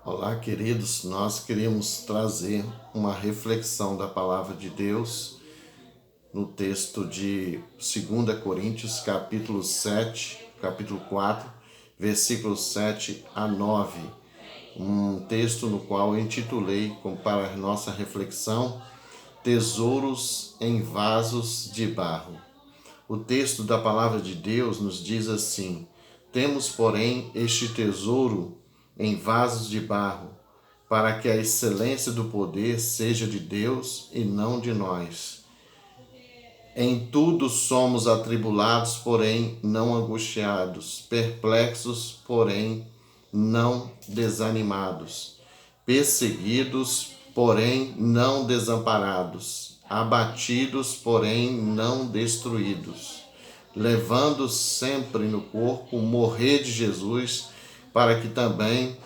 Olá, queridos. Nós queríamos trazer uma reflexão da palavra de Deus no texto de 2 Coríntios, capítulo 7, capítulo 4, versículos 7 a 9. Um texto no qual eu intitulei, para a nossa reflexão, Tesouros em Vasos de Barro. O texto da palavra de Deus nos diz assim: temos, porém, este tesouro em vasos de barro, para que a excelência do poder seja de Deus e não de nós. Em tudo somos atribulados, porém não angustiados, perplexos, porém não desanimados, perseguidos, porém não desamparados, abatidos, porém não destruídos, levando sempre no corpo o morrer de Jesus, para que também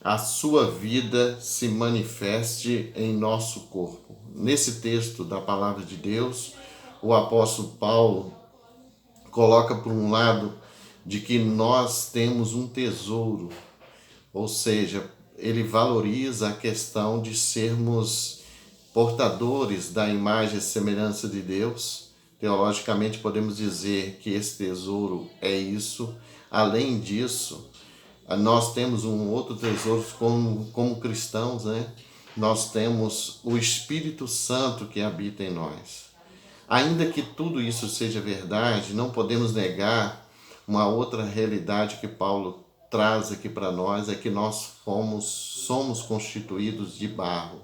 a sua vida se manifeste em nosso corpo. Nesse texto da palavra de Deus, o apóstolo Paulo coloca por um lado de que nós temos um tesouro, ou seja, ele valoriza a questão de sermos portadores da imagem e semelhança de Deus. Teologicamente podemos dizer que esse tesouro é isso. Além disso, nós temos um outro tesouro como cristãos, né? Nós temos o Espírito Santo que habita em nós. Ainda que tudo isso seja verdade, não podemos negar uma outra realidade que Paulo traz aqui para nós, é que nós somos constituídos de barro.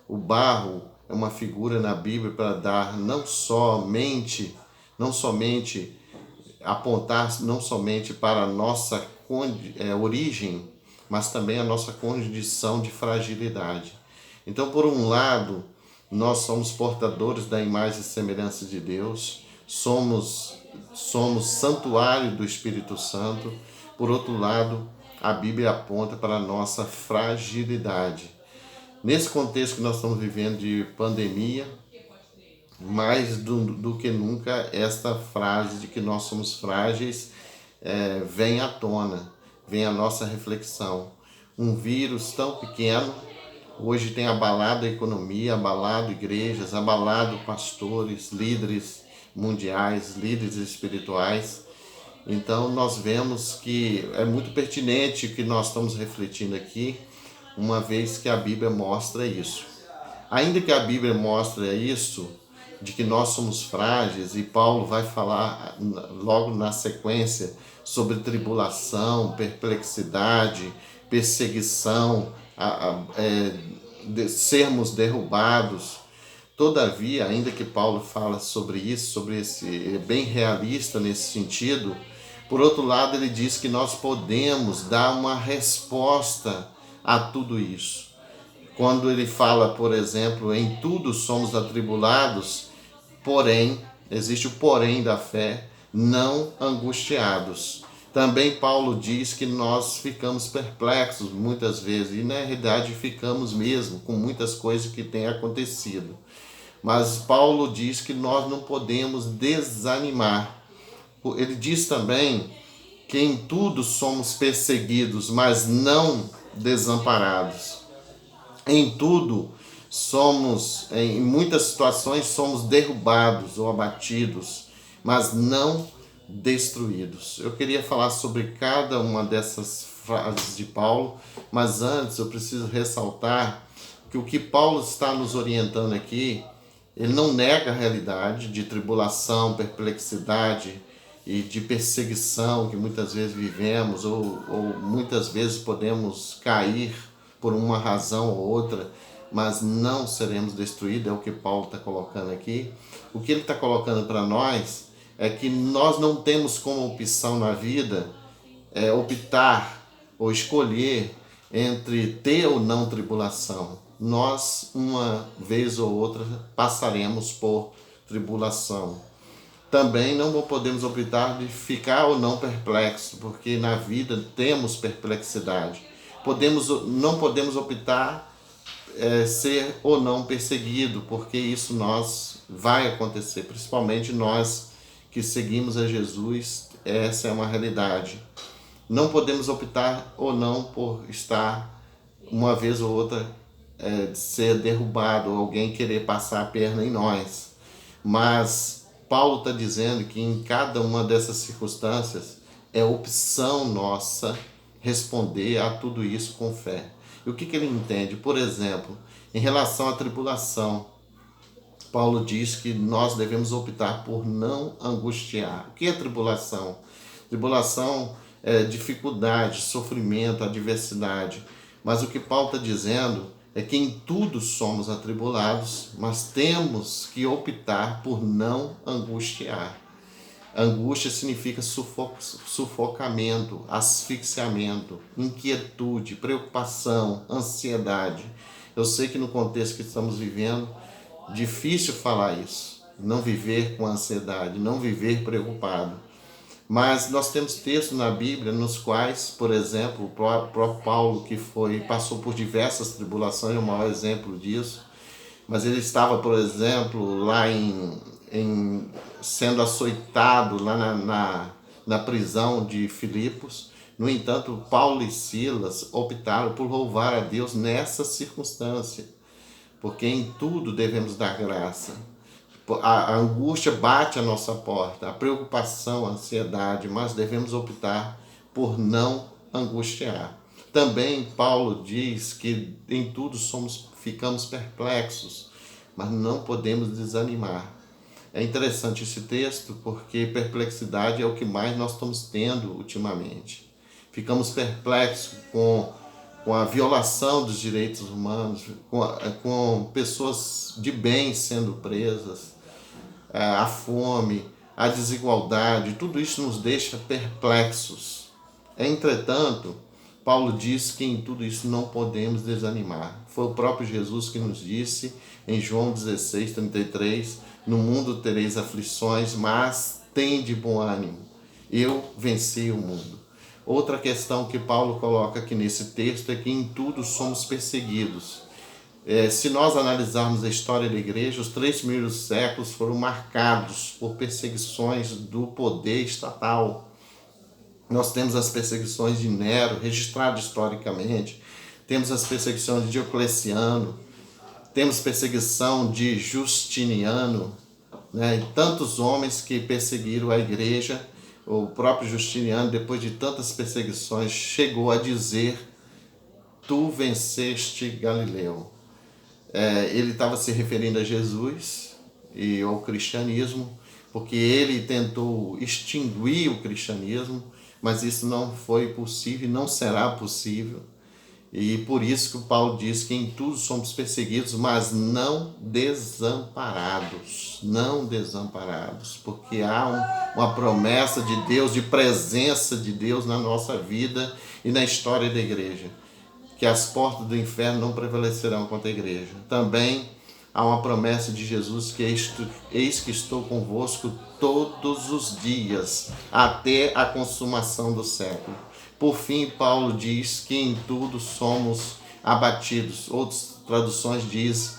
O barro é uma figura na Bíblia para dar não somente apontar não somente para a nossa origem, mas também a nossa condição de fragilidade. Então, por um lado, nós somos portadores da imagem e semelhança de Deus, somos santuário do Espírito Santo. Por outro lado, a Bíblia aponta para a nossa fragilidade. Nesse contexto que nós estamos vivendo de pandemia, mais do que nunca, esta frase de que nós somos frágeis vem à tona, vem à nossa reflexão. Um vírus tão pequeno hoje tem abalado a economia, abalado igrejas, abalado pastores, líderes mundiais, líderes espirituais. Então nós vemos que é muito pertinente o que nós estamos refletindo aqui, uma vez que a Bíblia mostra isso. Ainda que a Bíblia mostre isso, de que nós somos frágeis, e Paulo vai falar logo na sequência sobre tribulação, perplexidade, perseguição, sermos derrubados. Todavia, ainda que Paulo fala sobre isso, sobre esse bem realista nesse sentido, por outro lado ele diz que nós podemos dar uma resposta a tudo isso. Quando ele fala, por exemplo, em tudo somos atribulados, porém, existe o porém da fé, não angustiados. Também Paulo diz que nós ficamos perplexos muitas vezes, e na realidade ficamos mesmo com muitas coisas que têm acontecido. Mas Paulo diz que nós não podemos desanimar. Ele diz também que em tudo somos perseguidos, mas não desamparados. Em tudo em muitas situações somos derrubados ou abatidos, mas não destruídos. Eu queria falar sobre cada uma dessas frases de Paulo, mas antes eu preciso ressaltar que o que Paulo está nos orientando aqui, ele não nega a realidade de tribulação, perplexidade e de perseguição que muitas vezes vivemos ou muitas vezes podemos cair por uma razão ou outra, mas não seremos destruídos, é o que Paulo está colocando aqui. O que ele está colocando para nós é que nós não temos como opção na vida optar ou escolher entre ter ou não tribulação. Nós, uma vez ou outra, passaremos por tribulação. Também não podemos optar de ficar ou não perplexo, porque na vida temos perplexidade. Não podemos optar ser ou não perseguido, porque isso vai acontecer, principalmente nós que seguimos a Jesus, essa é uma realidade. Não podemos optar ou não por estar uma vez ou outra ser derrubado, alguém querer passar a perna em nós. Mas Paulo está dizendo que em cada uma dessas circunstâncias é opção nossa responder a tudo isso com fé. E o que ele entende? Por exemplo, em relação à tribulação, Paulo diz que nós devemos optar por não angustiar. O que é tribulação? Tribulação é dificuldade, sofrimento, adversidade. Mas o que Paulo está dizendo é que em tudo somos atribulados, mas temos que optar por não angustiar. Angústia significa sufocamento, asfixiamento, inquietude, preocupação, ansiedade. Eu sei que no contexto que estamos vivendo, difícil falar isso, não viver com ansiedade, não viver preocupado. Mas nós temos textos na Bíblia nos quais, por exemplo, o próprio Paulo, que passou por diversas tribulações, é o maior exemplo disso, mas ele estava, por exemplo, lá sendo açoitado lá na prisão de Filipos. No entanto, Paulo e Silas optaram por louvar a Deus nessa circunstância, porque em tudo devemos dar graça. A angústia bate à nossa porta, a preocupação, a ansiedade, mas devemos optar por não angustiar. Também Paulo diz que em tudo ficamos perplexos, mas não podemos desanimar. É interessante esse texto porque perplexidade é o que mais nós estamos tendo ultimamente. Ficamos perplexos com a violação dos direitos humanos, com pessoas de bem sendo presas, a fome, a desigualdade, tudo isso nos deixa perplexos. Entretanto, Paulo diz que em tudo isso não podemos desanimar. Foi o próprio Jesus que nos disse em João 16:33, no mundo tereis aflições, mas tende bom ânimo, eu venci o mundo. Outra questão que Paulo coloca aqui nesse texto é que em tudo somos perseguidos. Se nós analisarmos a história da igreja, os 3 primeiros séculos foram marcados por perseguições do poder estatal. Nós temos as perseguições de Nero, registradas historicamente, temos as perseguições de Diocleciano, temos perseguição de Justiniano, né? E tantos homens que perseguiram a igreja. O próprio Justiniano, depois de tantas perseguições, chegou a dizer: tu venceste Galileu. Ele estava se referindo a Jesus e ao cristianismo, porque ele tentou extinguir o cristianismo, mas isso não foi possível e não será possível. E por isso que o Paulo diz que em tudo somos perseguidos, mas não desamparados. Não desamparados, porque há uma promessa de Deus, de presença de Deus na nossa vida e na história da igreja, que as portas do inferno não prevalecerão contra a igreja. Também há uma promessa de Jesus que eis que estou convosco todos os dias, até a consumação do século. Por fim, Paulo diz que em tudo somos abatidos. Outras traduções diz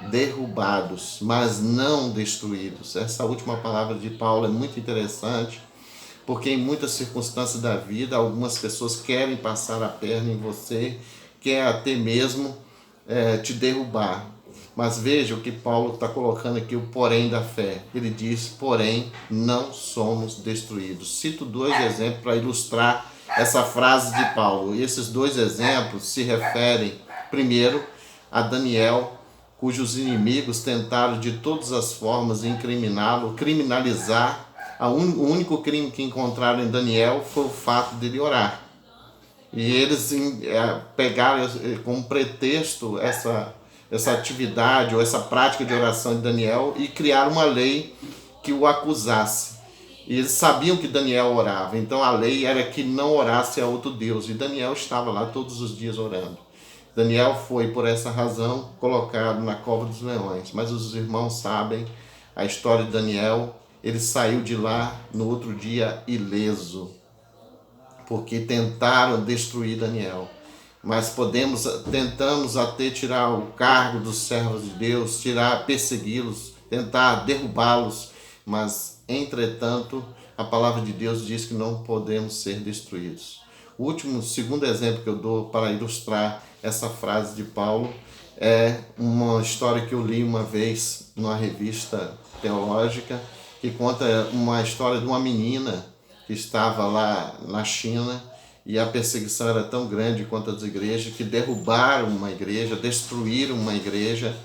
derrubados, mas não destruídos. Essa última palavra de Paulo é muito interessante, porque em muitas circunstâncias da vida, algumas pessoas querem passar a perna em você, quer até mesmo te derrubar. Mas veja o que Paulo está colocando aqui, o porém da fé. Ele diz, porém, não somos destruídos. Cito 2 exemplos para ilustrar essa frase de Paulo. E esses 2 exemplos se referem, primeiro, a Daniel, cujos inimigos tentaram de todas as formas incriminá-lo, criminalizar. O único crime que encontraram em Daniel foi o fato de ele orar. E eles pegaram como pretexto essa atividade ou essa prática de oração de Daniel e criaram uma lei que o acusasse. E eles sabiam que Daniel orava, então a lei era que não orasse a outro Deus. E Daniel estava lá todos os dias orando. Daniel foi, por essa razão, colocado na cova dos leões. Mas os irmãos sabem a história de Daniel. Ele saiu de lá no outro dia ileso, porque tentaram destruir Daniel. Mas tentamos até tirar o cargo dos servos de Deus, persegui-los, tentar derrubá-los, mas, entretanto, a palavra de Deus diz que não podemos ser destruídos. segundo exemplo que eu dou para ilustrar essa frase de Paulo é uma história que eu li uma vez numa revista teológica, que conta uma história de uma menina que estava lá na China e a perseguição era tão grande quanto as igrejas que derrubaram uma igreja, destruíram uma igreja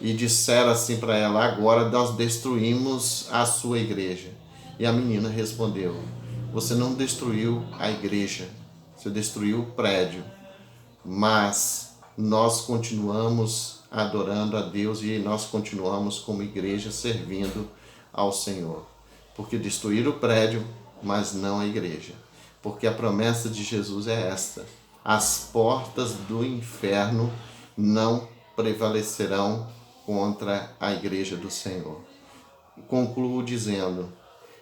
e disseram assim para ela: agora nós destruímos a sua igreja. E a menina respondeu: você não destruiu a igreja, você destruiu o prédio, mas nós continuamos adorando a Deus e nós continuamos como igreja servindo ao Senhor. Porque destruíram o prédio, mas não a igreja. Porque a promessa de Jesus é esta: as portas do inferno não prevalecerão contra a igreja do Senhor. Concluo dizendo: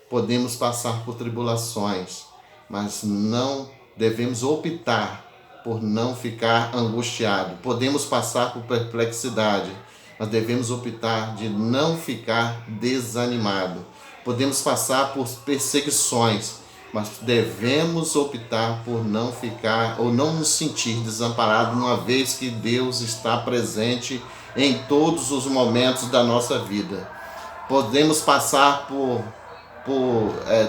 podemos passar por tribulações, mas não devemos optar por não ficar angustiado. Podemos passar por perplexidade, mas devemos optar de não ficar desanimado. Podemos passar por perseguições, mas devemos optar por não ficar ou não nos sentir desamparados, uma vez que Deus está presente em todos os momentos da nossa vida. Podemos passar por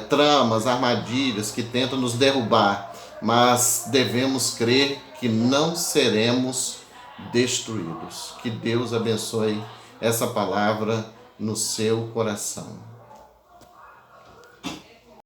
tramas, armadilhas que tentam nos derrubar, mas devemos crer que não seremos destruídos. Que Deus abençoe essa palavra no seu coração.